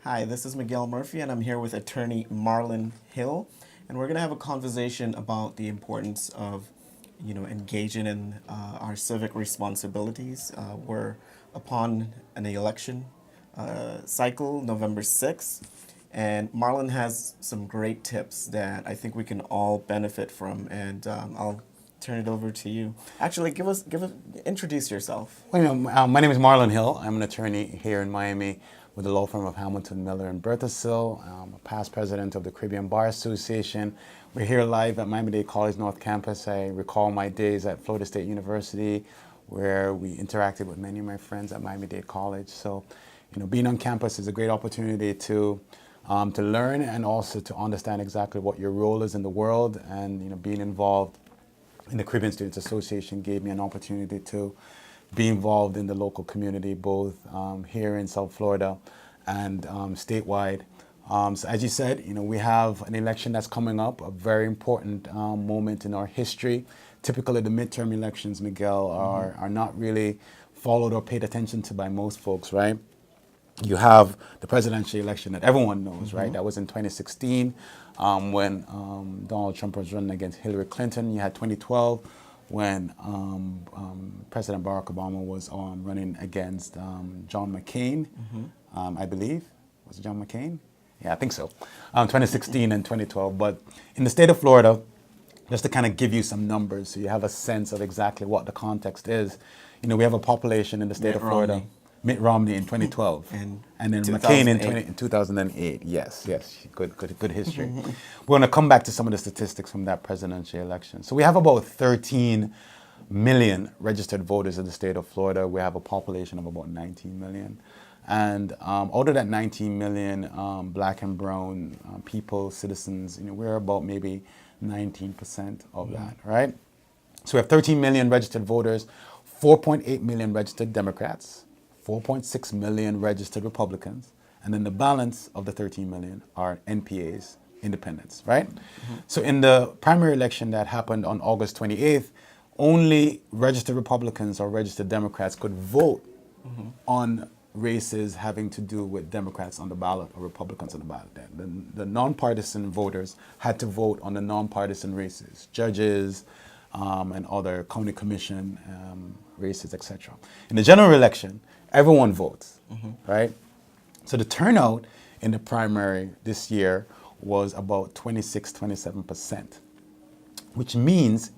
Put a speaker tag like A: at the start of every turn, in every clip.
A: Hi, this is Miguel Murphy, and I'm here with attorney Marlon Hill, and we're going to have a conversation about the importance of, engaging in our civic responsibilities. We're upon an election cycle, November 6th, and Marlon has some great tips that I think we can all benefit from, and I'll turn it over to you. Actually, introduce yourself.
B: Well, my name is Marlon Hill. I'm an attorney here in Miami with the law firm of Hamilton, Miller, and Berthassil. I'm a past president of the Caribbean Bar Association. We're here live at Miami-Dade College North Campus. I recall my days at Florida State University where we interacted with many of my friends at Miami-Dade College. So, being on campus is a great opportunity to learn and also to understand exactly what your role is in the world. And, being involved in the Caribbean Students Association gave me an opportunity to be involved in the local community, both here in South Florida and statewide. So as you said, we have an election that's coming up, a very important moment in our history. Typically, the midterm elections, Miguel, are not really followed or paid attention to by most folks, right? You have the presidential election that everyone knows, right? That was in 2016 when Donald Trump was running against Hillary Clinton. You had 2012 when President Barack Obama was running against John McCain, I believe. Was it John McCain? Yeah, I think so. 2016 and 2012. But in the state of Florida, just to kind of give you some numbers so you have a sense of exactly what the context is, we have a population in the state of Florida. Mitt Romney in 2012, and then McCain in 2008. Yes, good history. We're going to come back to some of the statistics from that presidential election. So we have about 13 million registered voters in the state of Florida. We have a population of about 19 million. And out of that 19 million black and brown people, citizens, we're about maybe 19% of that, right? So we have 13 million registered voters, 4.8 million registered Democrats, 4.6 million registered Republicans, and then the balance of the 13 million are NPAs, independents, right? So in the primary election that happened on August 28th, only registered Republicans or registered Democrats could vote on races having to do with Democrats on the ballot or Republicans on the ballot. The nonpartisan voters had to vote on the nonpartisan races, judges, and other county commission races, etc. In the general election, everyone votes, right? So the turnout in the primary this year was about 27%, which means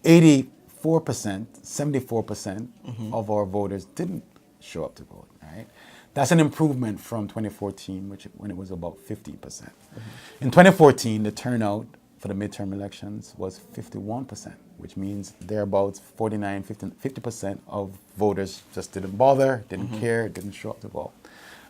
B: 74% of our voters didn't show up to vote, right? That's an improvement from 2014, when it was about 15%. In 2014, the turnout for the midterm elections was 51%, which means thereabouts 50% of voters just didn't bother, didn't care, didn't show up to vote.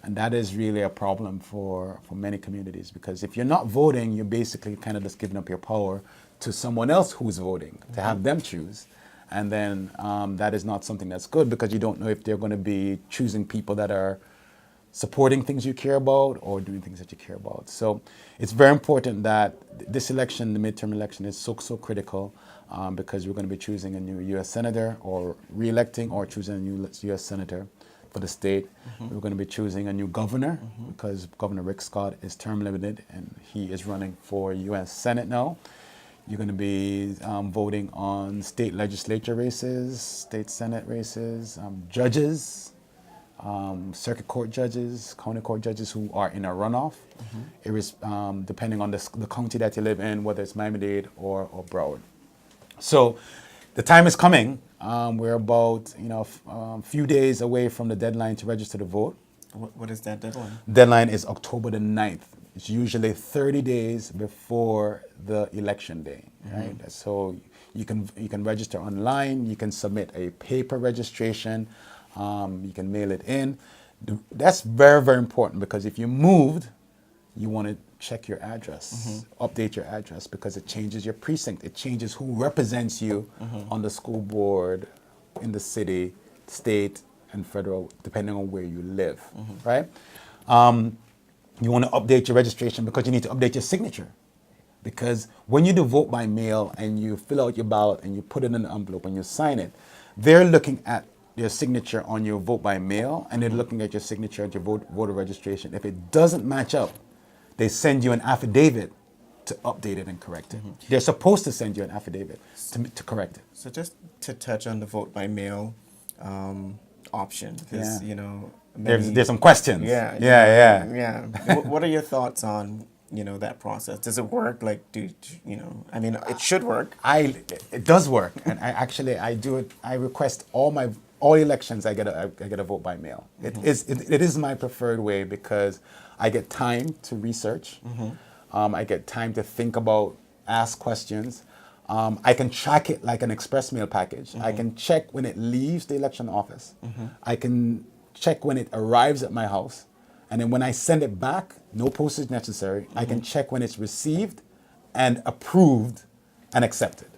B: And that is really a problem for many communities, because if you're not voting, you're basically kind of just giving up your power to someone else who's voting, to have them choose. And then that is not something that's good, because you don't know if they're going to be choosing people that are supporting things you care about or doing things that you care about. So it's very important that this election, the midterm election, is so critical because we're going to be choosing a new U.S. Senator, or re-electing or choosing a new U.S. Senator for the state. We're going to be choosing a new governor because Governor Rick Scott is term limited and he is running for U.S. Senate now. You're going to be voting on state legislature races, state Senate races, judges, circuit court judges, county court judges who are in a runoff. It is depending on the county that you live in, whether it's Miami-Dade or Broward. So the time is coming. We're about a few days away from the deadline to register to vote.
A: What is that deadline?
B: Deadline is October the 9th. It's usually 30 days before the election day, right? So you can register online. You can submit a paper registration. You can mail it in. That's very, very important, because if you moved, you want to check your address, update your address, because it changes your precinct. It changes who represents you on the school board, in the city, state, and federal, depending on where you live, right? You want to update your registration because you need to update your signature. Because when you do vote by mail and you fill out your ballot and you put it in an envelope and you sign it, they're looking at your signature on your vote by mail, and they're looking at your signature at your voter registration. If it doesn't match up, they send you an affidavit to update it and correct it. They're supposed to send you an affidavit to correct it.
A: So just to touch on the vote by mail option, because
B: There's some questions.
A: yeah,
B: Yeah.
A: yeah. What are your thoughts on that process? Does it work? Like, I mean, it should work.
B: It does work, and I do it. I request all elections. I get a vote by mail. It is my preferred way because I get time to research. I get time to think about, ask questions. I can track it like an express mail package. I can check when it leaves the election office. I can check when it arrives at my house. And then when I send it back, no postage necessary, I can check when it's received and approved and accepted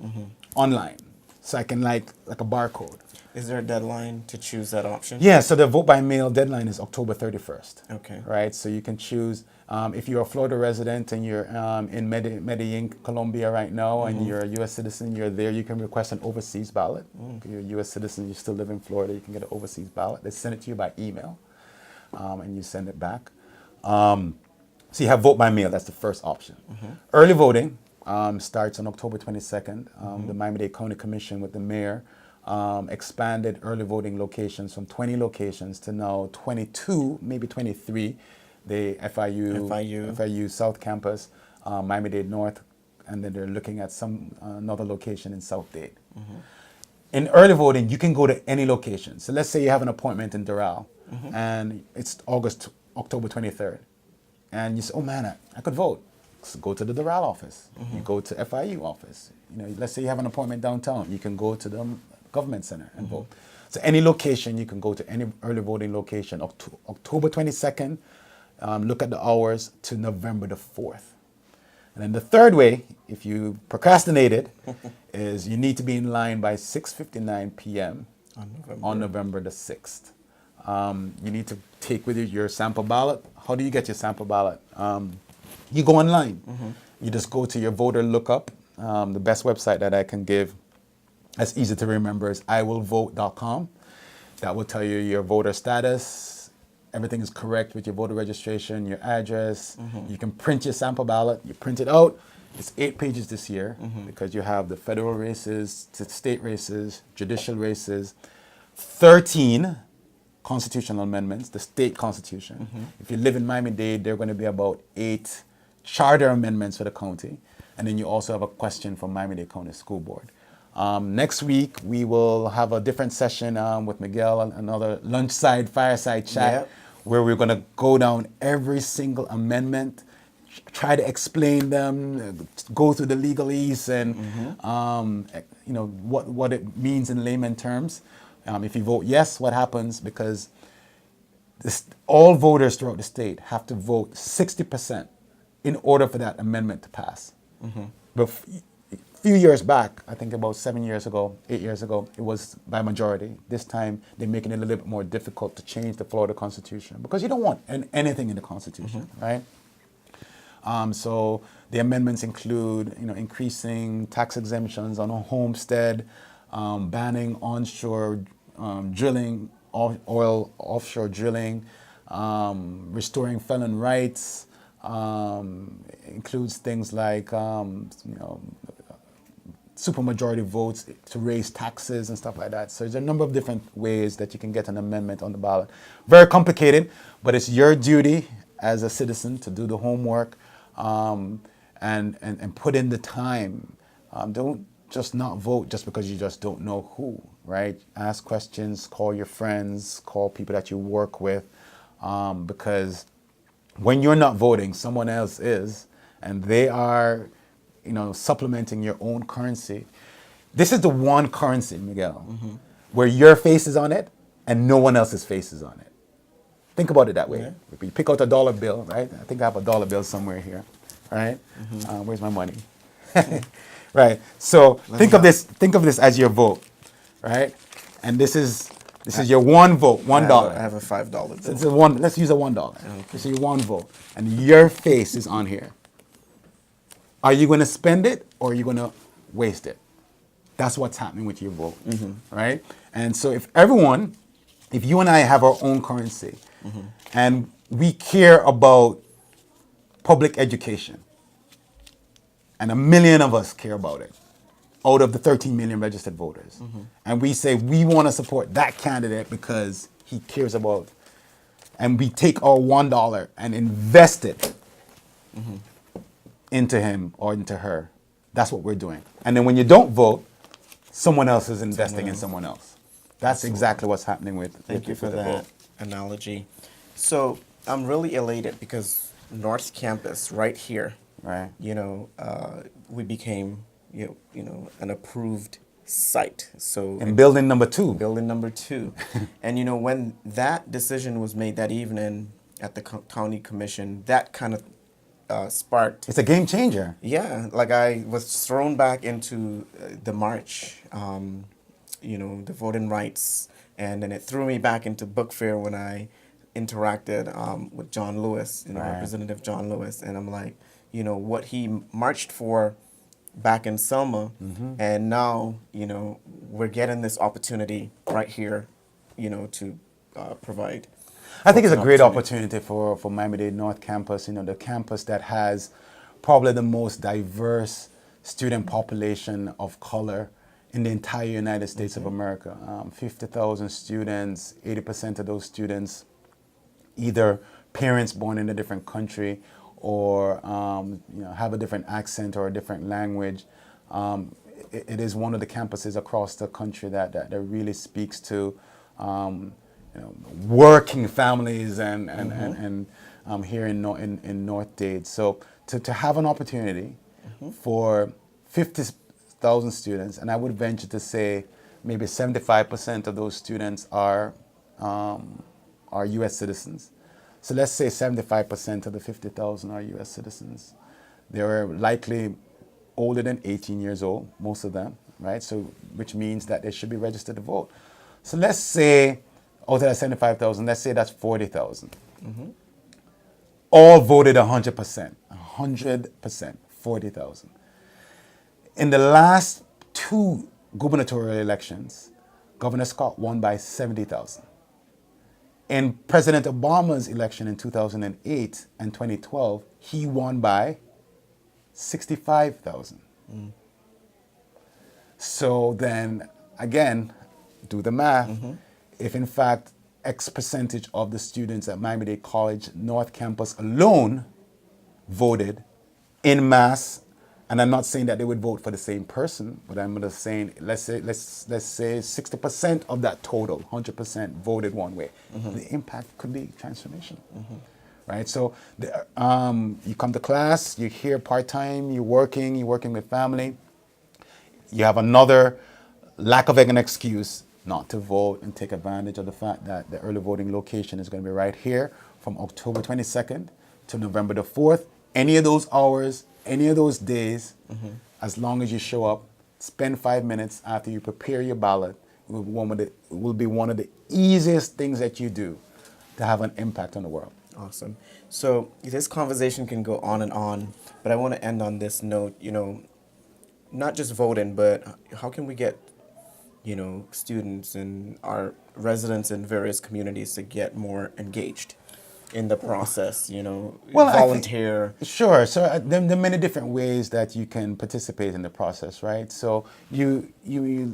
B: online. So I can like a barcode.
A: Is there a deadline to choose that option?
B: Yeah, so the vote by mail deadline is October 31st.
A: Okay.
B: Right, so you can choose, if you're a Florida resident and you're in Medellin, Colombia right now, and you're a U.S. citizen, you're there, you can request an overseas ballot. If you're a U.S. citizen, you still live in Florida, you can get an overseas ballot. They send it to you by email, and you send it back. So you have vote by mail, that's the first option. Early voting starts on October 22nd. The Miami-Dade County Commission with the mayor expanded early voting locations from 20 locations to now 22, maybe 23. The FIU South Campus, Miami-Dade North, and then they're looking at another location in South Dade. In early voting, you can go to any location. So let's say you have an appointment in Doral, and it's October 23rd. And you say, oh man, I could vote. So go to the Doral office. You go to FIU office. Let's say you have an appointment downtown. You can go to the government center and vote. So any location, you can go to any early voting location. October 22nd, look at the hours, to November the 4th. And then the third way, if you procrastinated, is you need to be in line by 6:59 p.m. on November the 6th. You need to take with you your sample ballot. How do you get your sample ballot? You go online. You just go to your voter lookup. The best website that I can give, that's easy to remember, is iwillvote.com. That will tell you your voter status. Everything is correct with your voter registration, your address. You can print your sample ballot. You print it out. It's 8 pages this year because you have the federal races, state races, judicial races, 13 constitutional amendments, the state constitution. If you live in Miami-Dade, there are going to be about 8 charter amendments for the county. And then you also have a question from Miami-Dade County School Board. Next week, we will have a different session with Miguel, another lunchside, fireside chat, where we're going to go down every single amendment, try to explain them, go through the legalese and what it means in layman terms. If you vote yes, what happens? Because all voters throughout the state have to vote 60% in order for that amendment to pass. But a few years back, I think about 7 years ago, 8 years ago, it was by majority. This time, they're making it a little bit more difficult to change the Florida Constitution because you don't want anything in the Constitution, right? So the amendments include, increasing tax exemptions on a homestead, banning onshore drilling, oil offshore drilling, restoring felon rights, includes things like supermajority votes to raise taxes and stuff like that. So there's a number of different ways that you can get an amendment on the ballot. Very complicated, but it's your duty as a citizen to do the homework and put in the time. Don't just not vote just because you just don't know who, right? Ask questions, call your friends, call people that you work with, because when you're not voting, someone else is, and they are, supplementing your own currency. This is the one currency, Miguel, where your face is on it and no one else's face is on it. Think about it that way. If you pick out a dollar bill, right? I think I have a dollar bill somewhere here, right? Where's my money? Right. So think of this as your vote, right? And this is your one vote, $1.
A: I have a $5 bill.
B: It's let's use a $1. Okay. This is your one vote, and your face is on here. Are you going to spend it or are you going to waste it? That's what's happening with your vote, right? And so if you and I have our own currency, and we care about public education, and 1 million of us care about it, out of the 13 million registered voters, and we say we want to support that candidate because he cares about, and we take our $1 and invest it into him or into her, that's what we're doing. And then when you don't vote, someone else is investing in someone else. That's exactly what's happening with.
A: Thank you for
B: the
A: that
B: vote.
A: analogy. So I'm really elated because North Campus, right here,
B: Right.
A: we became an approved site. So
B: And building number 2.
A: building number 2, and when that decision was made that evening at the county commission, that kind of sparked.
B: It's a game changer.
A: Yeah, like I was thrown back into the march, the voting rights, and then it threw me back into book fair when I interacted with John Lewis,
B: Right.
A: Representative John Lewis, and I'm like, what he marched for back in Selma, and now, we're getting this opportunity right here, to provide.
B: I think it's a
A: an
B: great opportunity for Miami-Dade North Campus, the campus that has probably the most diverse student population of color in the entire United States of America. 50,000 students, 80% of those students, either parents born in a different country or have a different accent or a different language. It is one of the campuses across the country that really speaks to working families and here in North Dade. So to have an opportunity for 50,000 students, and I would venture to say maybe 75% of those students are U.S. citizens. So let's say 75% of the 50,000 are U.S. citizens. They are likely older than 18 years old, most of them, right? So which means that they should be registered to vote. So let's say out of that 75,000, let's say that's 40,000. All voted 100%, 100%, 40,000. In the last 2 gubernatorial elections, Governor Scott won by 70,000. In President Obama's election in 2008 and 2012, he won by 65,000. So then, again, do the math. If in fact X percentage of the students at Miami-Dade College North Campus alone voted in mass, and I'm not saying that they would vote for the same person, but I'm just saying let's say 60% of that total, 100% voted one way. The impact could be transformational. Right? So you come to class, you're here part-time, you're working with family. You have another lack of an excuse not to vote and take advantage of the fact that the early voting location is going to be right here from October 22nd to November the 4th. Any of those hours, any of those days, as long as you show up, spend 5 minutes after you prepare your ballot, it will be one of the easiest things that you do to have an impact on the world.
A: Awesome. So this conversation can go on, but I want to end on this note, not just voting, but how can we get, students and our residents in various communities to get more engaged in the process, volunteer?
B: Sure. So there are many different ways that you can participate in the process, right? So you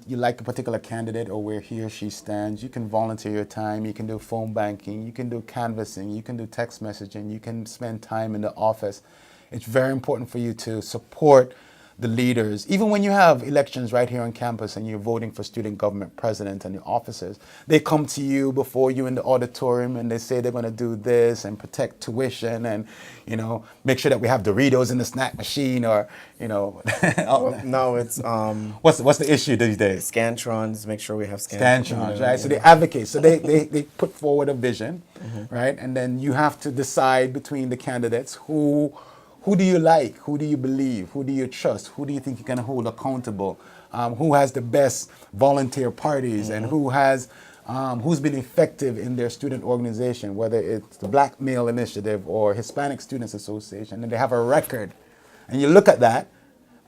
B: like a particular candidate or where he or she stands, you can volunteer your time, you can do phone banking, you can do canvassing, you can do text messaging, you can spend time in the office. It's very important for you to support the leaders. Even when you have elections right here on campus and you're voting for student government president and your officers, they come to you before you in the auditorium and they say they're going to do this and protect tuition and, make sure that we have Doritos in the snack machine or,
A: Well, no, it's
B: what's the issue these days?
A: Scantrons, make sure we have
B: Scantrons, right? So they advocate. So they put forward a vision, right? And then you have to decide between the candidates who do you like? Who do you believe? Who do you trust? Who do you think you can hold accountable? Who has the best volunteer parties and who's been effective in their student organization, whether it's the Black Male Initiative or Hispanic Students Association, and they have a record. And you look at that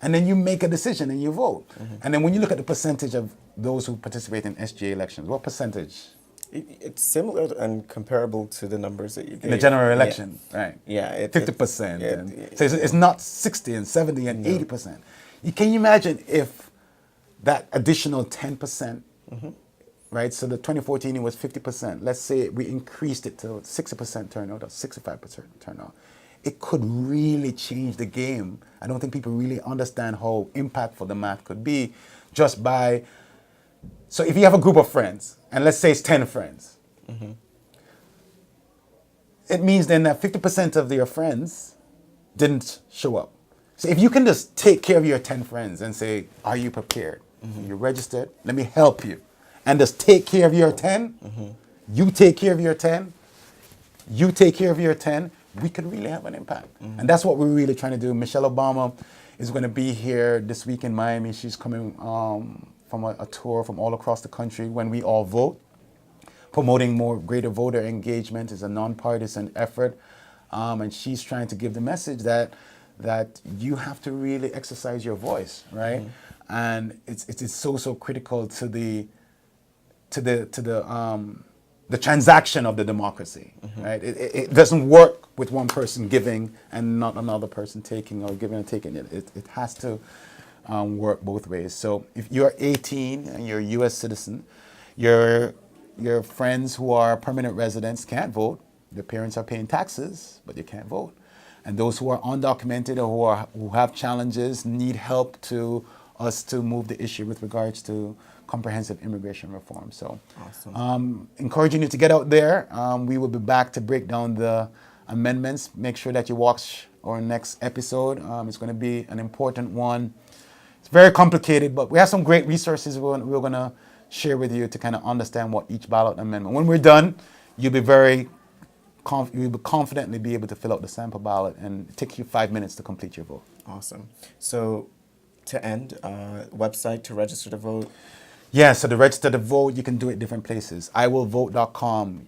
B: And then you make a decision and you vote. And then when you look at the percentage of those who participate in SGA elections, what percentage?
A: It's similar and comparable to the numbers that you gave.
B: In the general
A: Yeah.
B: election, right?
A: Yeah,
B: 50%.
A: it-
B: And
A: it-
B: so it's not 60 and 70 and
A: No.
B: 80%. Can you imagine if that additional 10%, right? So the 2014 it was 50%. Let's say we increased it to 60% turnout or 65% turnout. It could really change the game. I don't think people really understand how impactful the math could be just by. So if you have a group of friends, and let's say it's 10 friends, it means then that 50% of your friends didn't show up. So if you can just take care of your 10 friends and say, are you prepared? You're registered, let me help you. And just take care of your 10, you take care of your 10, you take care of your 10, we could really have an impact. And that's what we're really trying to do. Michelle Obama is going to be here this week in Miami. She's coming from a tour from all across the country when we all vote. Promoting more greater voter engagement is a nonpartisan effort. And she's trying to give the message that you have to really exercise your voice, right? And it's so critical to the transaction of the democracy, right? It doesn't work with one person giving and not another person taking or giving and taking. It has to work both ways. So if you're 18 and you're a U.S. citizen, your friends who are permanent residents can't vote. Their parents are paying taxes, but they can't vote. And those who are undocumented or who have challenges need help to us to move the issue with regards to comprehensive immigration reform. So,
A: Awesome.
B: encouraging you to get out there. We will be back to break down the amendments. Make sure that you watch our next episode. It's going to be an important one. It's very complicated, but we have some great resources we're going to share with you to kind of understand what each ballot amendment. When we're done, you'll be confidently be able to fill out the sample ballot, and it takes you 5 minutes to complete your vote.
A: Awesome. So, to end, website to register to vote.
B: Yeah, so to register to vote, you can do it different places. iwillvote.com.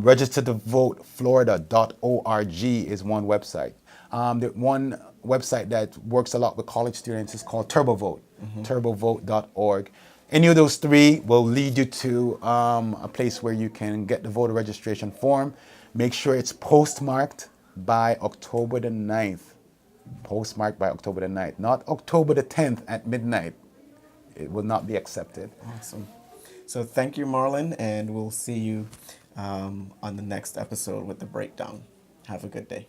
B: Register to vote Florida.org is one website. The one website that works a lot with college students is called TurboVote, turbovote.org. Any of those three will lead you to a place where you can get the voter registration form. Make sure it's postmarked by October the 9th. Postmarked by October the 9th, not October the 10th at midnight. It will not be accepted.
A: Awesome. So thank you, Marlon, and we'll see you on the next episode with the breakdown. Have a good day.